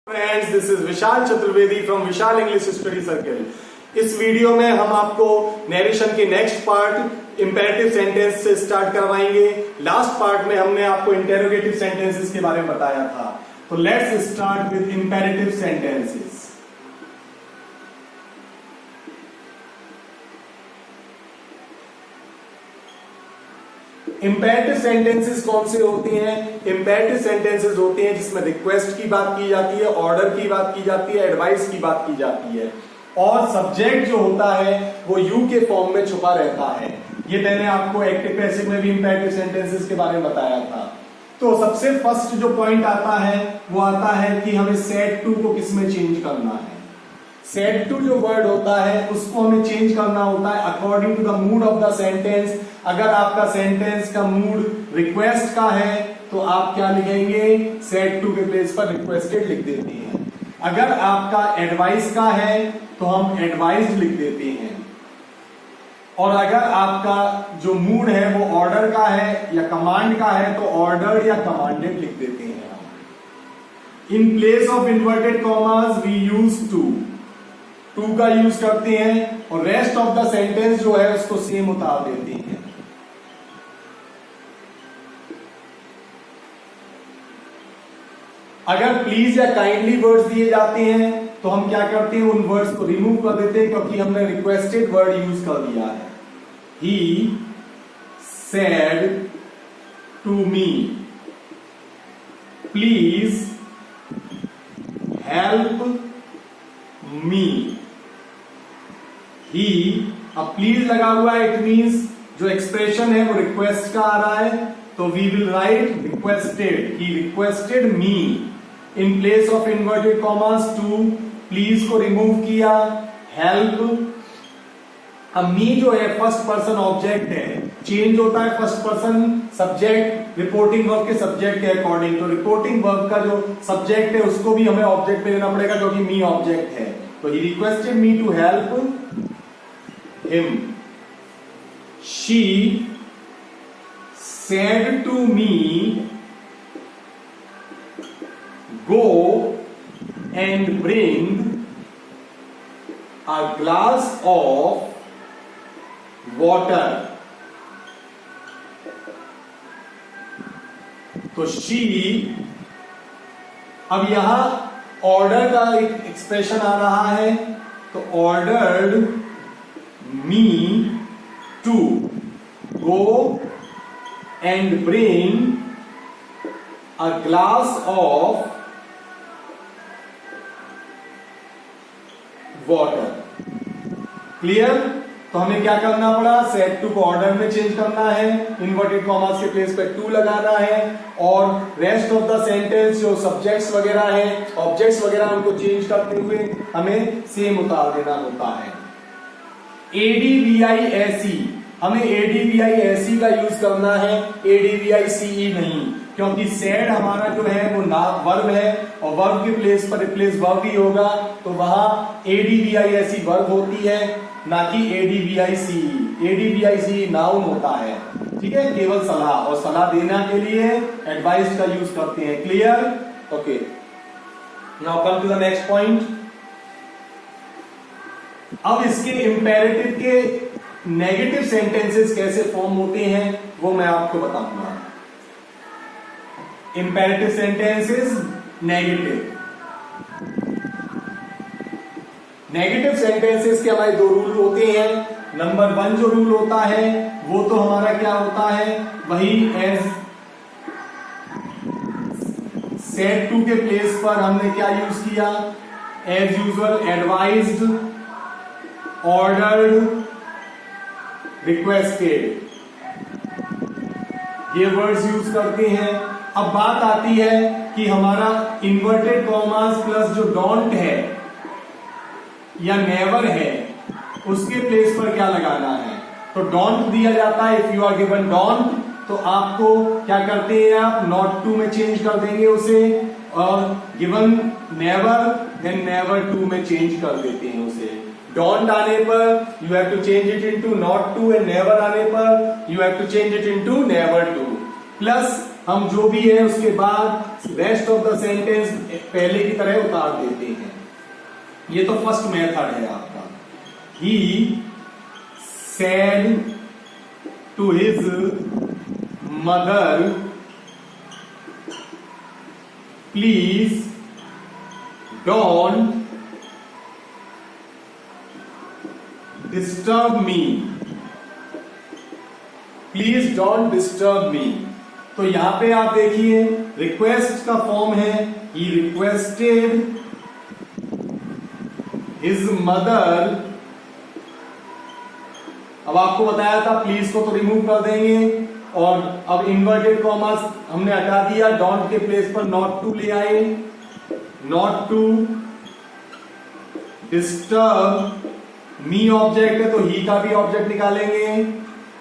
Friends, this is Vishal Chaturvedi from Vishal English study circle. इस video में हम आपको नरेशन के नेक्स्ट पार्ट इंपेरेटिव सेंटेंस से स्टार्ट करवाएंगे। लास्ट पार्ट में हमने आपको इंटेरोगेटिव सेंटेंसेस के बारे में बताया था, तो let's start with imperative sentences. Imperative sentences कौन से होते हैं? इंपेरेटिव सेंटेंसेस होते हैं जिसमें रिक्वेस्ट की बात की जाती है, ऑर्डर की बात की जाती है, एडवाइस की बात की जाती है और सब्जेक्ट जो होता है वो यू के फॉर्म में छुपा रहता है। ये मैंने आपको एक्टिव पैसिव में भी इंपेरेटिव सेंटेंसेस के बारे में बताया था। तो सबसे फर्स्ट जो पॉइंट आता है वो आता है कि हमें सेड टू को किस में चेंज करना है। सेड टू जो वर्ड होता है उसको हमें चेंज करना होता है according to the mood of the sentence. अगर आपका सेंटेंस का मूड रिक्वेस्ट का है तो आप क्या लिखेंगे? सेड टू के प्लेस पर रिक्वेस्टेड लिख देते हैं। अगर आपका एडवाइस का है तो हम एडवाइस्ड लिख देते हैं। और अगर आपका जो मूड है वो ऑर्डर का है या कमांड का है तो ऑर्डर्ड या कमांडेड लिख देते हैं। In place of inverted commas we use to का यूज करते हैं और रेस्ट ऑफ द सेंटेंस जो है उसको सेम उतार देते हैं। अगर प्लीज या काइंडली वर्ड्स दिए जाते हैं तो हम क्या करते हैं? उन वर्ड्स को रिमूव कर देते हैं क्योंकि हमने रिक्वेस्टेड वर्ड यूज कर दिया है। He said to me please help me. He, अब प्लीज लगा हुआ है, इट मीन्स जो एक्सप्रेशन है वो रिक्वेस्ट का आ रहा है, तो we will write requested. He requested me. In place of inverted commas to, please को रिमूव किया, हेल्प। अब मी जो है फर्स्ट पर्सन ऑब्जेक्ट है, चेंज होता है first person subject reporting verb के सब्जेक्ट के अकॉर्डिंग। तो रिपोर्टिंग वर्ब का जो सब्जेक्ट है उसको भी हमें ऑब्जेक्ट में लेना पड़ेगा क्योंकि मी ऑब्जेक्ट है। तो he requested me to help him. She said to me, go and bring a glass of water. तो she, अब यहां ऑर्डर का एक एक्सप्रेशन आ रहा है, तो ordered me to go and bring a glass of water. Clear? तो हमें क्या करना पड़ा? सेड टू को ऑर्डर में चेंज करना है, इन्वर्टेड कॉमास के प्लेस पे टू लगाना है और रेस्ट ऑफ द सेंटेंस जो सब्जेक्ट्स वगैरह है, ऑब्जेक्ट्स वगैरह उनको चेंज करते हुए हमें सेम उतार देना होता है। ADVISE, हमें ADVISE का यूज करना है, ADVICE नहीं, क्योंकि सेड हमारा जो है वो ना वर्ब है और वर्ब के प्लेस पर रिप्लेस वर्ब ही होगा, तो वहां ADVISE वर्ब होती है ना कि ADVICE। ADVICE नाउन होता है, ठीक है, केवल सलाह, और सलाह देने के लिए एडवाइस का यूज करते हैं। Clear? Okay, now come to the next point. अब इसके इंपेरेटिव के नेगेटिव सेंटेंसेस कैसे फॉर्म होते हैं वो मैं आपको बताऊंगा। Imperative sentences negative. Negative sentences के हमारे दो रूल होते हैं। नंबर 1 जो रूल होता है वो तो हमारा क्या होता है? वही एज सेड टू के प्लेस पर हमने क्या यूज किया? As usual advised, ordered, requested, ये वर्ड्स यूज करते हैं। अब बात आती है कि हमारा इन्वर्टेड कॉमास प्लस जो डोंट है या नेवर है उसके प्लेस पर क्या लगाना है? तो डोंट दिया जाता है। If you are given don't तो आपको क्या करते हैं? आप नॉट टू में चेंज कर देंगे उसे, और given never then never to में चेंज कर देते हैं उसे। डोंट आने पर you have to change it into not to, and never आने पर you have to change it into never to. Plus हम जो भी है उसके बाद रेस्ट ऑफ द सेंटेंस पहले की तरह उतार देते हैं। ये तो फर्स्ट मेथड है आपका। He said to his mother please don't disturb me, please don't disturb me. तो यहां पे आप देखिए रिक्वेस्ट का फॉर्म है, ही रिक्वेस्टेड हिज मदर। अब आपको बताया था प्लीज को तो रिमूव कर देंगे, और अब इन्वर्टेड कॉमास हमने हटा दिया, डोंट के प्लेस पर नॉट टू ले आए, not to disturb me object है तो ही का भी ऑब्जेक्ट निकालेंगे,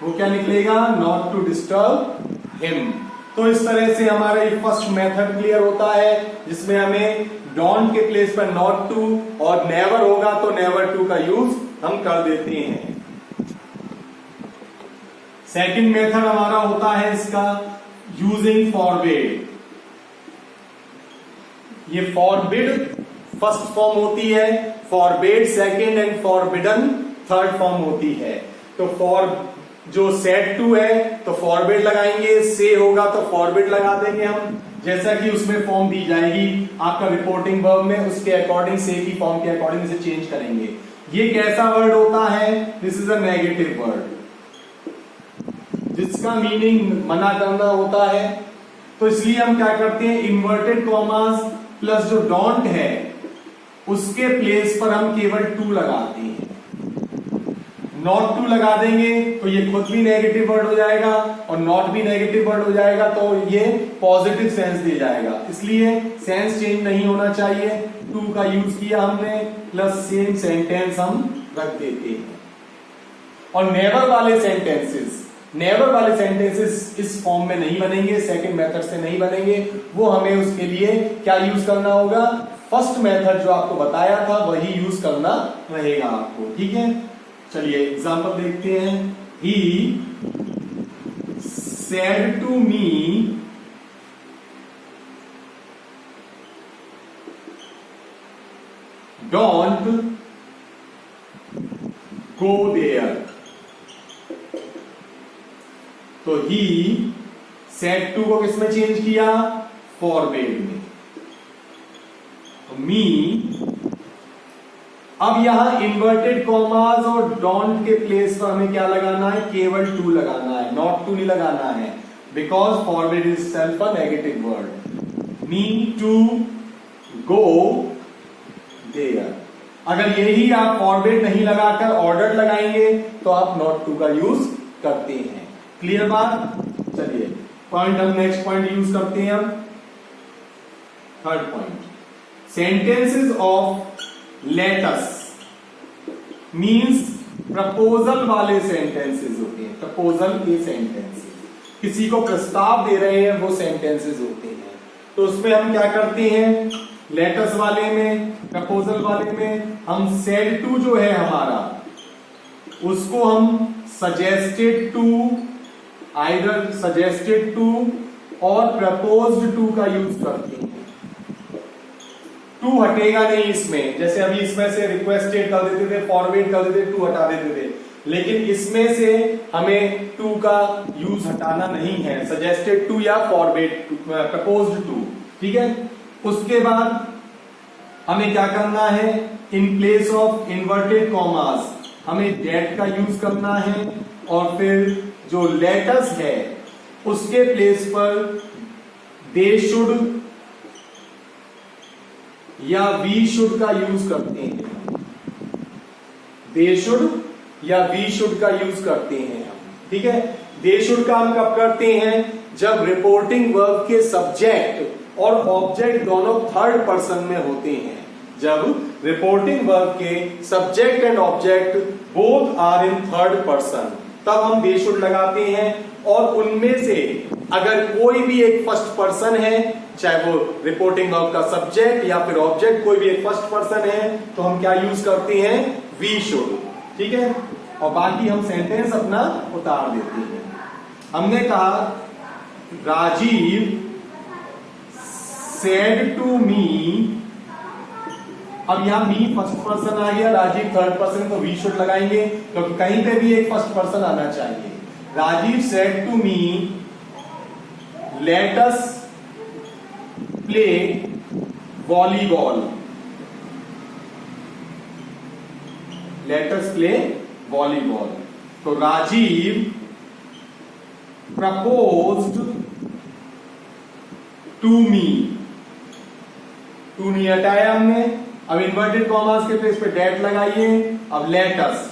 वो क्या निकलेगा, नॉट टू डिस्टर्ब हिम। तो इस तरह से हमारा ये फर्स्ट मेथड क्लियर होता है, जिसमें हमें डोंट के प्लेस पर नॉट टू और नेवर होगा तो नेवर टू का यूज हम कर देते हैं। सेकंड मेथड हमारा होता है इसका यूजिंग फॉरबिड। ये फॉरबिड फर्स्ट फॉर्म होती है, forbid second and forbidden third form होती है। तो फॉर जो सेड टू है तो फॉरबिड लगाएंगे, से होगा तो फॉरबिड लगा देंगे हम, जैसा कि उसमें फॉर्म दी जाएगी आपका रिपोर्टिंग वर्ब में, उसके अकॉर्डिंग से की फॉर्म के अकॉर्डिंग इसे चेंज करेंगे। ये कैसा वर्ड होता है, this is a negative word जिसका मीनिंग मना करना होता है। तो इसलिए हम क्या करते हैं, इन्वर्टेड कॉमास प्लस जो डोंट है उसके प्लेस पर हम केवल टू लगाते हैं। नॉट टू लगा देंगे तो ये खुद भी नेगेटिव वर्ड हो जाएगा और नॉट भी नेगेटिव वर्ड हो जाएगा, तो ये पॉजिटिव सेंस दे जाएगा, इसलिए सेंस चेंज नहीं होना चाहिए। टू का यूज किया हमने, प्लस सेम सेंटेंस हम रख देते हैं। और नेवर वाले सेंटेंसेस इस फॉर्म में नहीं बनेंगे, सेकंड मेथड से नहीं बनेंगे, वो हमें उसके लिए क्या यूज करना होगा, फर्स्ट मेथड जो आपको बताया था वही यूज करना रहेगा आपको, ठीक है। चलिए एग्जांपल देखते हैं। He said to me don't go there. तो ही सेड टू को किसमें चेंज किया, फॉरबिड में। तो मी, अब यहां इन्वर्टेड कॉमास और डोंट के प्लेस पर हमें क्या लगाना है, केवल टू लगाना है, नॉट टू नहीं लगाना है, because forbid is self a negative word. Me to go there. अगर यही आप फॉरबिड नहीं लगाकर ऑर्डर लगाएंगे तो आप नॉट टू का यूज करते हैं। क्लियर बात। चलिए पॉइंट हम नेक्स्ट पॉइंट यूज करते हैं। हम third point, sentences of let's means proposal वाले सेंटेंसेस होते हैं। प्रपोजल के सेंटेंसेस, किसी को प्रस्ताव दे रहे हैं वो सेंटेंसेस होते हैं। तो उसमें हम क्या करते हैं, लेटस वाले में, प्रपोजल वाले में हम सेड टू जो है हमारा, उसको हम suggested to, either suggested to और प्रपोज्ड टू का यूज करते हैं। टू हटेगा नहीं इसमें, जैसे अभी इसमें से रिक्वेस्टेड कर देते थे, फॉरवर्ड कर देते, टू हटा देते थे, लेकिन इसमें से हमें टू का यूज हटाना नहीं है, सजेस्टेड टू या फॉरवर्ड प्रपोज्ड टू, ठीक है। उसके बाद हमें क्या करना है, इन प्लेस ऑफ इन्वर्टेड कॉमास हमें डेट का यूज करना है, और फिर जो लेटस है उसके प्लेस पर दे शुड या वी शुड का यूज करते हैं। दे शुड या वी शुड का यूज करते हैं हम, ठीक है। दे शुड का हम कब करते हैं, जब रिपोर्टिंग वर्ब के सब्जेक्ट और ऑब्जेक्ट दोनों थर्ड पर्सन में होते हैं। जब रिपोर्टिंग वर्ब के subject and object both are in third person, तब हम दे शुड लगाते हैं। और उनमें से अगर कोई भी एक फर्स्ट पर्सन है, चाहे वो रिपोर्टिंग वर्ब का सब्जेक्ट या फिर ऑब्जेक्ट, कोई भी एक फर्स्ट पर्सन है, तो हम क्या यूज करते हैं, वी शुड, ठीक है। और बाकी हम सेंटेंस अपना उतार देते हैं। हमने कहा राजीव सेड टू मी, अब यहां मी फर्स्ट पर्सन आ गया, राजीव थर्ड पर्सन, तो वी शुड लगाएंगे क्योंकि कहीं पे भी एक फर्स्ट पर्सन आना चाहिए। Rajiv said to me let us play volleyball, let us play volleyball. तो Rajiv proposed to me, to नहीं हटाया हमने, अब इन्वर्टेड कॉमास के प्लेस पे डेट लगाइए। अब लेट अस,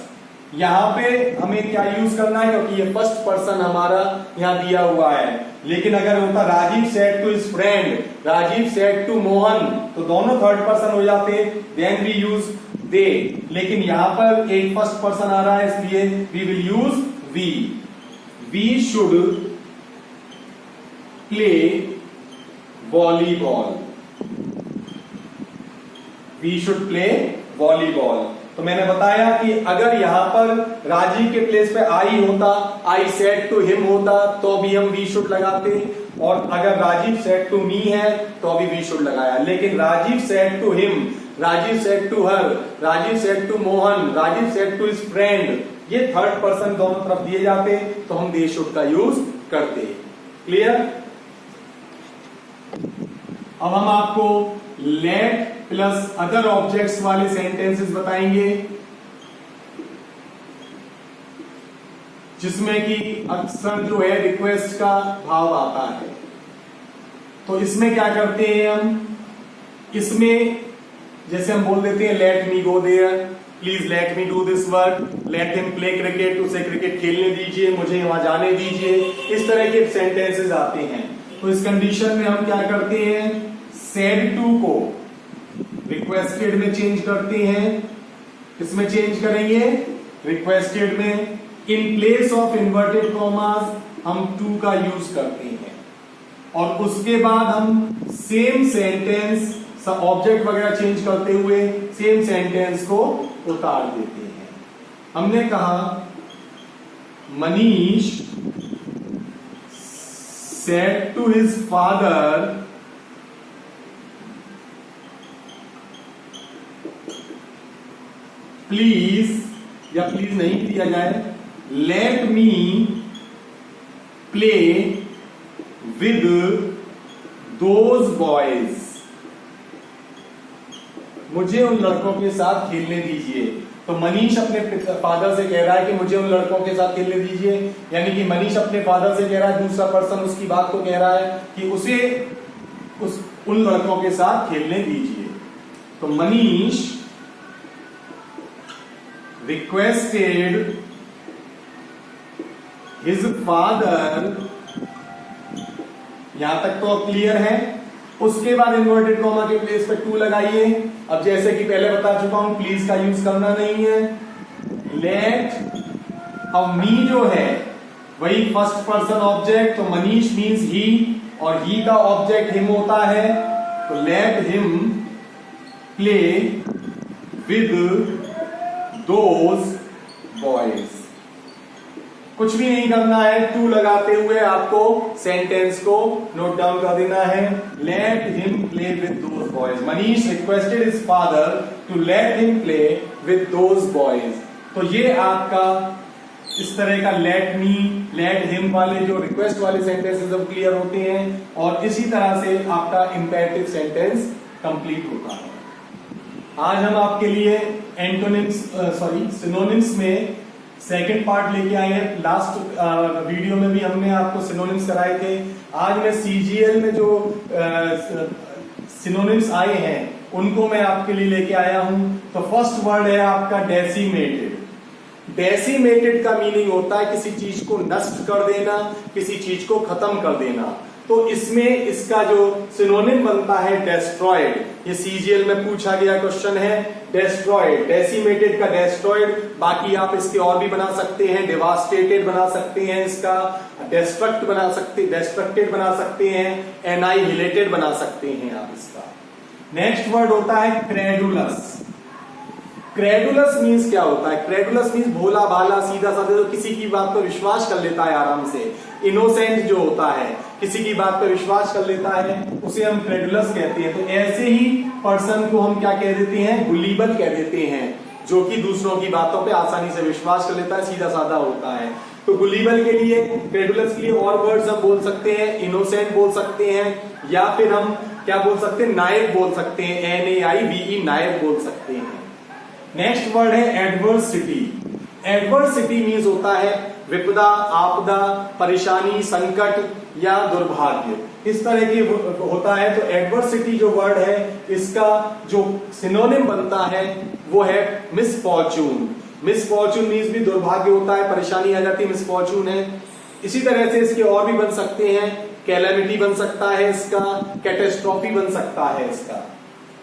यहां पे हमें क्या यूज करना है क्योंकि ये फर्स्ट पर्सन हमारा यहां दिया हुआ है, लेकिन अगर होता Rajiv said to his friend, Rajiv said to Mohan, तो दोनों थर्ड पर्सन हो जाते, देन वी यूज दे, लेकिन यहां पर एक फर्स्ट पर्सन आ रहा है इसलिए we will use we. We should play volleyball, we should play volleyball. तो मैंने बताया कि अगर यहां पर राजीव के प्लेस पे आई होता, आई सेड टू हिम होता, तो भी हम वी शुड लगाते, और अगर राजीव सेड टू मी है तो भी वी शुड लगाया, लेकिन Rajiv said to him, Rajiv said to her, Rajiv said to Mohan, Rajiv said to his friend, ये थर्ड पर्सन दोनों तरफ दिए जाते तो हम दे शुड का यूज करते। क्लियर? अब हम आपको लेट प्लस अदर ऑब्जेक्ट्स वाले सेंटेंसेस बताएंगे जिसमें कि अक्सर जो है रिक्वेस्ट का भाव आता है। तो इसमें क्या करते हैं हम, इसमें जैसे हम बोल देते हैं let me go there, please let me do this work, let him play cricket, उसे क्रिकेट खेलने दीजिए, मुझे वहां जाने दीजिए, इस तरह के सेंटेंसेस आते हैं। तो इस कंडीशन में हम क्या करते हैं, सेड टू को रिक्वेस्टेड में चेंज करते हैं। किसमें चेंज करेंगे, रिक्वेस्टेड में। इन प्लेस ऑफ इन्वर्टेड कॉमास हम टू का यूज करते हैं, और उसके बाद हम सेम सेंटेंस, ऑब्जेक्ट वगैरह चेंज करते हुए सेम सेंटेंस को उतार देते हैं। हमने कहा Manish said to his father please, या प्लीज नहीं दिया जाए, let me play with those boys, मुझे उन लड़कों के साथ खेलने दीजिए। तो मनीष अपने फादर से कह रहा है कि मुझे उन लड़कों के साथ खेलने दीजिए, यानी कि मनीष अपने फादर से कह रहा है, दूसरा पर्सन उसकी बात को कह रहा है कि उसे उन लड़कों के साथ खेलने दीजिए। तो मनीष रिक्वेस्टेड हिज फादर, यहां तक तो क्लियर है। उसके बाद इन्वर्टेड कॉमा के प्लेस पे टू लगाइए। अब जैसे कि पहले बता चुका हूं, प्लीज का यूज करना नहीं है। लेट, अब मी जो है वही फर्स्ट पर्सन ऑब्जेक्ट, तो मनीष मीन्स ही, और ही का ऑब्जेक्ट हिम होता है, तो late him play with those boys. कुछ भी नहीं करना है, टू लगाते हुए आपको सेंटेंस को नोट डाउन कर देना है। Let him play with those boys, Manish requested his father to let him play with those boys. तो ये आपका इस तरह का लेट मी, लेट हिम वाले जो रिक्वेस्ट वाले सेंटेंसेस अब क्लियर होते हैं, और इसी तरह से आपका इंपेरेटिव सेंटेंस कंप्लीट होता है। आज हम आपके लिए एंटोनिम्स, सिनोनिम्स में सेकंड पार्ट लेके आए हैं। लास्ट वीडियो में भी हमने आपको सिनोनिम्स कराए थे। आज मैं सीजीएल में जो सिनोनिम्स आए हैं उनको मैं आपके लिए लेके आया हूं। तो फर्स्ट वर्ड है आपका डेसिमेटेड। डेसिमेटेड का मीनिंग होता है किसी चीज को नष्ट कर देना, किसी चीज को खत्म कर देना। तो इसमें इसका जो सिनोनिम बनता है डेस्ट्रॉयड। ये सीजीएल में पूछा गया क्वेश्चन है, डेस्ट्रॉयड, डेसिमेटेड का डेस्ट्रॉयड। बाकी आप इसके और भी बना सकते हैं, डेवास्टेटेड बना सकते हैं, इसका डेस्ट्रक्ट बना सकते, डेस्ट्रक्टेड बना सकते हैं, एनाइहिलेटेड बना सकते हैं आप इसका। नेक्स्ट वर्ड होता है क्रेडुलस। क्रेडुलस मीन्स क्या होता है? क्रेडुलस मीन्स भोला भाला सीधा साधा, जो किसी की बात पर विश्वास कर लेता है आराम से। इनोसेंट जो होता है, किसी की बात पर विश्वास कर लेता है, उसे हम क्रेडुलस कहते हैं। तो ऐसे ही पर्सन को हम क्या कह देते हैं? गुलीबल कह देते हैं, जो कि दूसरों की बातों पे आसानी से विश्वास कर लेता है, सीधा साधा होता है। तो गुलीबल के लिए, क्रेडुलस के लिए और वर्ड्स हम बोल सकते हैं, इनोसेंट बोल सकते हैं, या फिर हम क्या बोल सकते हैं? नाइव बोल सकते हैं, NAIVE, नाइव बोल सकते हैं। नेक्स्ट वर्ड है एडवर्सिटी। एडवर्सिटी मीन्स होता है विपदा, आपदा, परेशानी, संकट या दुर्भाग्य, इस तरह की होता है। तो एडवर्सिटी जो वर्ड है, इसका जो सिनोनिम बनता है वो है मिसफॉर्चून। मिसफॉर्चून मीन्स भी दुर्भाग्य होता है, परेशानी आ जाती है, मिसफॉर्चून है। इसी तरह से इसके और भी बन सकते हैं, कैलेमिटी बन सकता है इसका, कैटेस्ट्रॉफी बन सकता है इसका।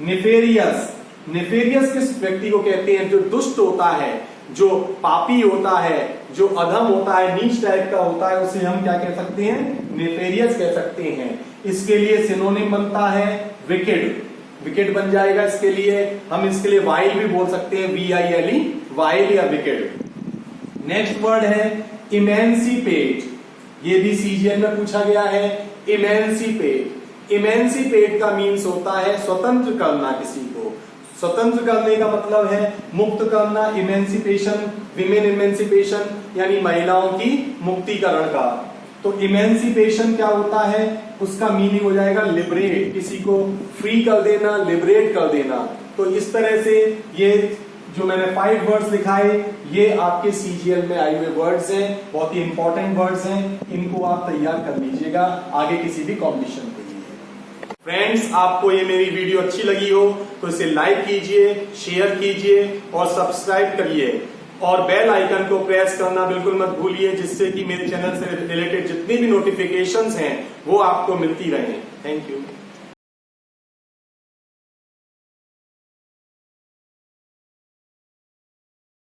नेफेरियस, नेफेरियस किस व्यक्ति को कहते हैं? जो दुष्ट होता है, जो पापी होता है, जो अधम होता है, नीच टाइप का होता है, उसे हम क्या कह सकते हैं? नेफेरियस कह सकते हैं। इसके लिए सिनोनिम बनता है विकेड, विकेड बन जाएगा इसके लिए। हम इसके लिए वाइल भी बोल सकते हैं, VILE, वाइल या विकेड। नेक्स्ट वर्ड है इमेंसिपेट। ये भी CGL में पूछा गया है। इमेंसिपेट, इमेंसिपेट का मीन्स होता है स्वतंत्र करना किसी को। स्वतंत्र करने का मतलब है मुक्त करना, इमेंसिपेशन, विमेन इमेंसिपेशन यानी महिलाओं की मुक्तिकरण का। तो इमेंसिपेशन क्या होता है? उसका मीनिंग हो जाएगा लिबरेट, किसी को फ्री कर देना, लिबरेट कर देना। तो इस तरह से ये जो मैंने 5 वर्ड्स दिखाए, ये आपके CGL में आए हुए वर्ड्स हैं, बहुत ही इंपॉर्टेंट वर्ड्स हैं। इनको आप तैयार कर लीजिएगा आगे किसी भी कॉम्पिटिशन के लिए। फ्रेंड्स, आपको ये मेरी वीडियो अच्छी लगी हो तो इसे लाइक कीजिए, शेयर कीजिए और सब्सक्राइब करिए, और बेल आइकन को प्रेस करना बिल्कुल मत भूलिए, जिससे कि मेरे चैनल से रिलेटेड जितनी भी नोटिफिकेशंस हैं वो आपको मिलती रहें। Thank you.